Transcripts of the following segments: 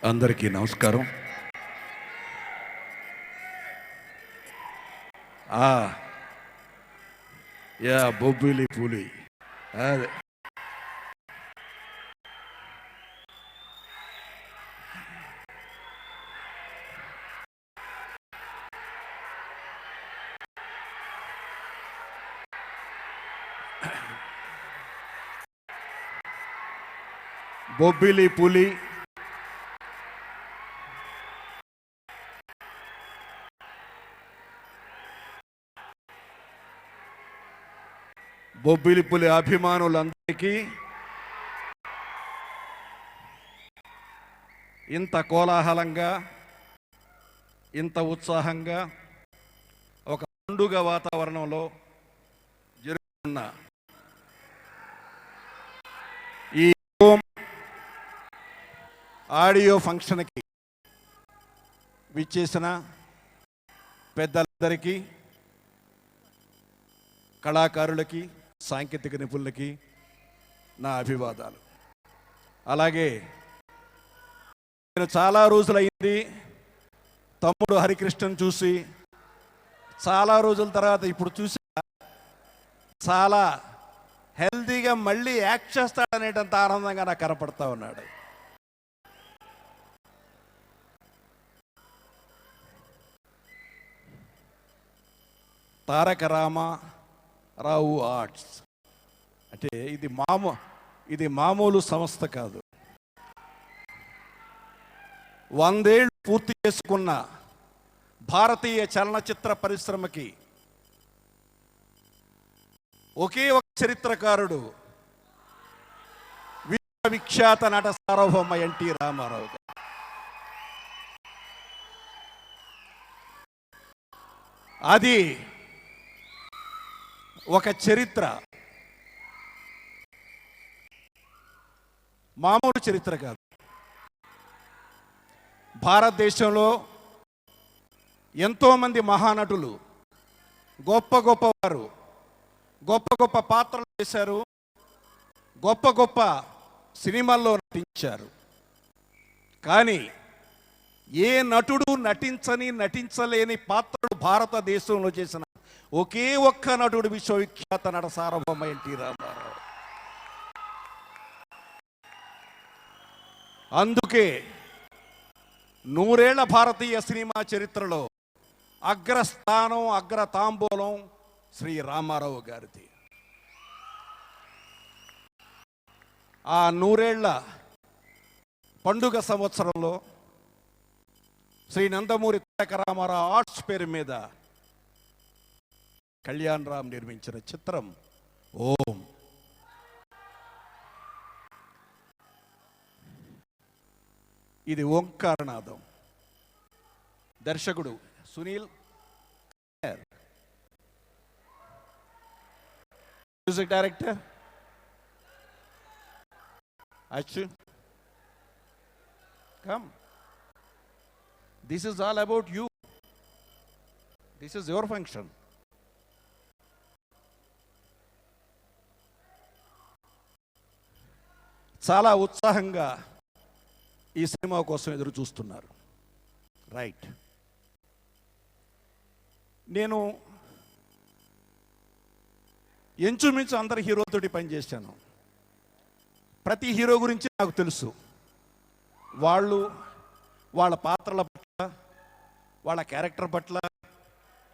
అందరికీ నమస్కారం. బొబ్బిలి పులి అదే బొబ్బిలి పులి బొబ్బిలి పులి అభిమానులందరికీ ఇంత కోలాహలంగా ఇంత ఉత్సాహంగా ఒక పండుగ వాతావరణంలో జరుగుతున్న ఈ ఆడియో ఫంక్షన్కి విచ్చేసిన పెద్దలందరికీ, కళాకారులకి, సాంకేతిక నిపుణులకి నా అభివాదాలు. అలాగే నేను చాలా రోజులైంది తమ్ముడు హరికృష్ణన్ చూసి, చాలా రోజుల తర్వాత ఇప్పుడు చూసి చాలా హెల్తీగా మళ్ళీ యాక్ట్ చేస్తాడనేటంత ఆనందంగా నాకు కనపడతా ఉన్నాడు. తారక రామారావు ఆర్ట్స్ అంటే ఇది మామూలు సంస్థ కాదు. 100 ఏళ్ళు పూర్తి చేసుకున్న భారతీయ చలనచిత్ర పరిశ్రమకి ఒకే ఒక చరిత్రకారుడు, విశ్వవిఖ్యాత నట సార్వభౌమ ఎన్టీ రామారావు గారు. అది ఒక చరిత్ర, మామూలు చరిత్ర కాదు. భారతదేశంలో ఎంతోమంది మహానటులు, గొప్ప గొప్పవారు గొప్ప గొప్ప పాత్రలు చేశారు, గొప్ప గొప్ప సినిమాల్లో నటించారు. కానీ ఏ నటుడు నటించలేని పాత్రలు భారతదేశంలో చేసిన ఒకే ఒక్క నటుడు విశ్వవిఖ్యాత నట సార్వభౌమ ఎన్టీ రామారావు. అందుకే 100 ఏళ్ల భారతీయ సినిమా చరిత్రలో అగ్రస్థానం, అగ్రతాంబూలం శ్రీ రామారావు గారిది. ఆ 100 ఏళ్ల పండుగ సంవత్సరంలో శ్రీ నందమూరి తారక రామారావు ఆర్ట్స్ పేరు మీద కళ్యాణ్ రామ్ నిర్మించిన చిత్రం ఓం. ఇది ఓంకారనాదం. దర్శకుడు సునీల్, మ్యూజిక్ డైరెక్టర్ అచ్చు. Come, this is all about you. This is your function. చాలా ఉత్సాహంగా ఈ సినిమా కోసం ఎదురు చూస్తున్నారు. రైట్. నేను ఎంచుమించు అందరి హీరోతోటి పనిచేశాను. ప్రతి హీరో గురించి నాకు తెలుసు. వాళ్ళ పాత్రల పట్ల, వాళ్ళ క్యారెక్టర్ పట్ల,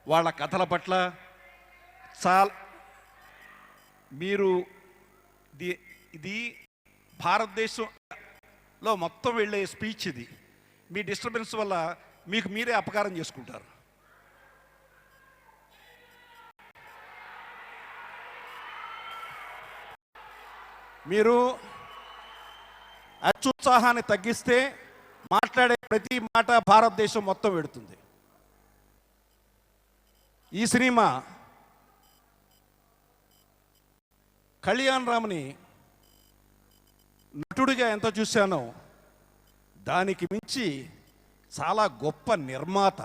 వాళ్ళ కథల పట్ల మీరు ఇది భారతదేశంలో మొత్తం వెళ్ళే స్పీచ్. ఇది మీ డిస్టర్బెన్స్ వల్ల మీకు మీరే అపకారం చేసుకుంటారు. మీరు అత్యుత్సాహాన్ని తగ్గిస్తే మాట్లాడే ప్రతి మాట భారతదేశం మొత్తం వెడుతుంది. ఈ సినిమా కళ్యాణ్ రామ్ని నటుడిగా ఎంత చూశానో దానికి మించి చాలా గొప్ప నిర్మాత.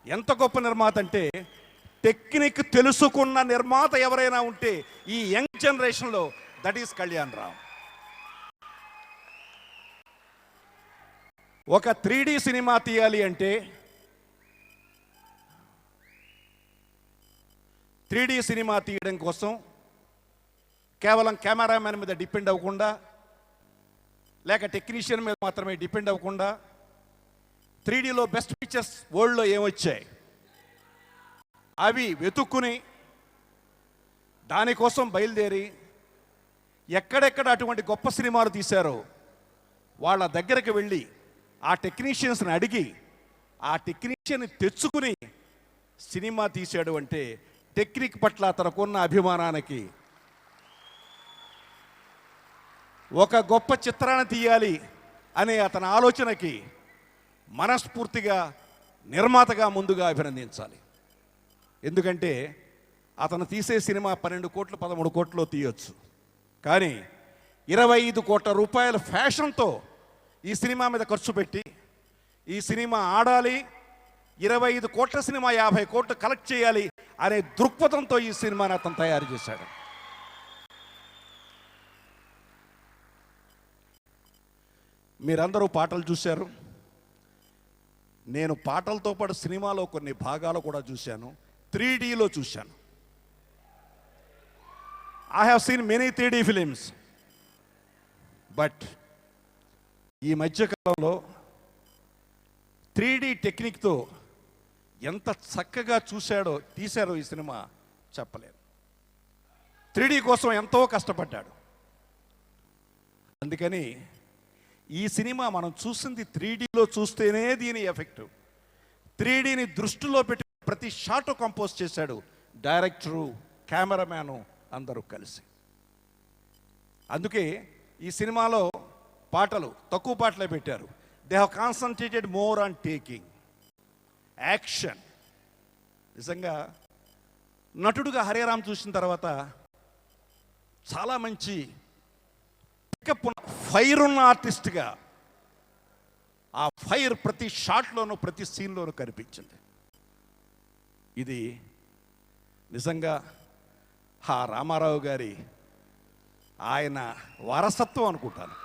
ఎంత గొప్ప నిర్మాత అంటే, టెక్నిక్ తెలుసుకున్న నిర్మాత ఎవరైనా ఉంటే ఈ యంగ్ జనరేషన్లో దట్ ఈస్ కళ్యాణ్ రామ్. ఒక 3D సినిమా తీయాలి అంటే 3D సినిమా తీయడం కోసం కేవలం కెమెరామెన్ మీద డిపెండ్ అవ్వకుండా, లేక టెక్నీషియన్ మీద మాత్రమే డిపెండ్ అవ్వకుండా, 3Dలో బెస్ట్ పిక్చర్స్ వరల్డ్లో ఏమొచ్చాయి అవి వెతుక్కుని దానికోసం బయలుదేరి ఎక్కడెక్కడ అటువంటి గొప్ప సినిమాలు తీశారో వాళ్ళ దగ్గరికి వెళ్ళి ఆ టెక్నీషియన్స్ని అడిగి ఆ టెక్నీషియన్ని తెచ్చుకుని సినిమా తీశాడు అంటే టెక్నిక్ పట్ల తనకున్న అభిమానానికి, ఒక గొప్ప చిత్రాన్ని తీయాలి అనే అతని ఆలోచనకి మనస్ఫూర్తిగా నిర్మాతగా ముందుగా అభినందించాలి. ఎందుకంటే అతను తీసే సినిమా 12 కోట్లు 13 కోట్లు తీయొచ్చు, కానీ 25 కోట్ల రూపాయల ఫ్యాషన్తో ఈ సినిమా మీద ఖర్చు పెట్టి ఈ సినిమా ఆడాలి, 25 కోట్ల సినిమా 50 కోట్లు కలెక్ట్ చేయాలి అనే దృక్పథంతో ఈ సినిమాని అతను తయారు చేశాడు. మీరందరూ పాటలు చూశారు. నేను పాటలతో పాటు సినిమాలో కొన్ని భాగాలు కూడా చూశాను, 3Dలో చూశాను. I have seen many 3D films. But ఈ మధ్యకాలంలో 3D టెక్నిక్తో ఎంత చక్కగా తీశారో ఈ సినిమా చెప్పలేను. 3D కోసం ఎంతో కష్టపడ్డాడు. అందుకని ఈ సినిమా మనం చూసింది 3Dలో చూస్తేనే దీని ఎఫెక్ట్. 3Dని దృష్టిలో పెట్టి ప్రతి షాట్ కంపోజ్ చేశాడు డైరెక్టరు, కెమెరామ్యాను అందరూ కలిసి. అందుకే ఈ సినిమాలో పాటలు తక్కువ పాటలే పెట్టారు. They have concentrated more on taking action. నిజంగా నటుడుగా హరిరామ్ చూసిన తర్వాత చాలా మంచి పికప్ ఫైర్ ఉన్న ఆర్టిస్ట్గా ఆ ఫైర్ ప్రతి షాట్లోనూ ప్రతి సీన్లోనూ కనిపించింది. ఇది నిజంగా రామారావు గారి ఆయన వారసత్వం అనుకుంటాను.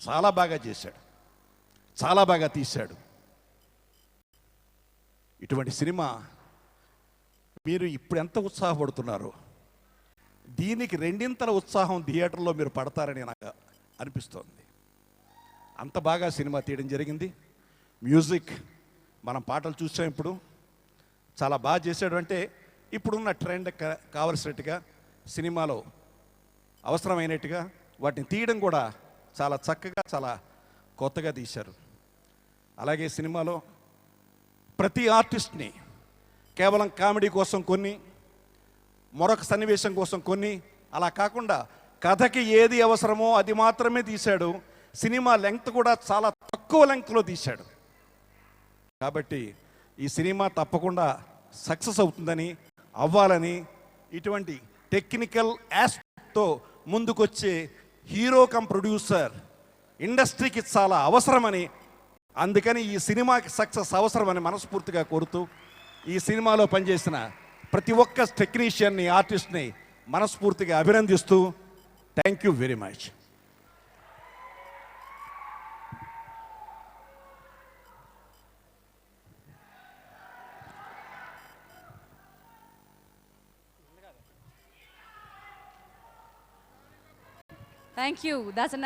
చాలా బాగా చేశాడు, చాలా బాగా తీశాడు. ఇటువంటి సినిమా మీరు ఇప్పుడు ఎంత ఉత్సాహపడుతున్నారో దీనికి రెండింతల ఉత్సాహం థియేటర్లో మీరు పడతారని నాకు అనిపిస్తోంది. అంత బాగా సినిమా తీయడం జరిగింది. మ్యూజిక్ మనం పాటలు చూసాం, ఇప్పుడు చాలా బాగా చేశాడు. అంటే ఇప్పుడున్న ట్రెండ్ కావలసినట్టుగా సినిమాలో అవసరమైనట్టుగా వాటిని తీయడం కూడా చాలా చక్కగా చాలా కొత్తగా తీశారు. అలాగే సినిమాలో ప్రతి ఆర్టిస్ట్ని కేవలం కామెడీ కోసం కొన్ని, మరొక సన్నివేశం కోసం కొన్ని, అలా కాకుండా కథకి ఏది అవసరమో అది మాత్రమే తీశాడు. సినిమా లెంగ్త్ కూడా చాలా తక్కువ లెంగ్త్లో తీశాడు. కాబట్టి ఈ సినిమా తప్పకుండా సక్సెస్ అవుతుందని, అవ్వాలని, ఇటువంటి టెక్నికల్ ఆస్పెక్ట్తో ముందుకొచ్చే హీరో కమ్ ప్రొడ్యూసర్ ఇండస్ట్రీకి చాలా అవసరమని, అందుకని ఈ సినిమాకి సక్సెస్ అవసరమని మనస్ఫూర్తిగా కోరుతూ ఈ సినిమాలో పనిచేసిన ప్రతి ఒక్క టెక్నీషియన్ని, ఆర్టిస్ట్ని మనస్ఫూర్తిగా అభినందిస్తూ thank you very much. Thank you. That's a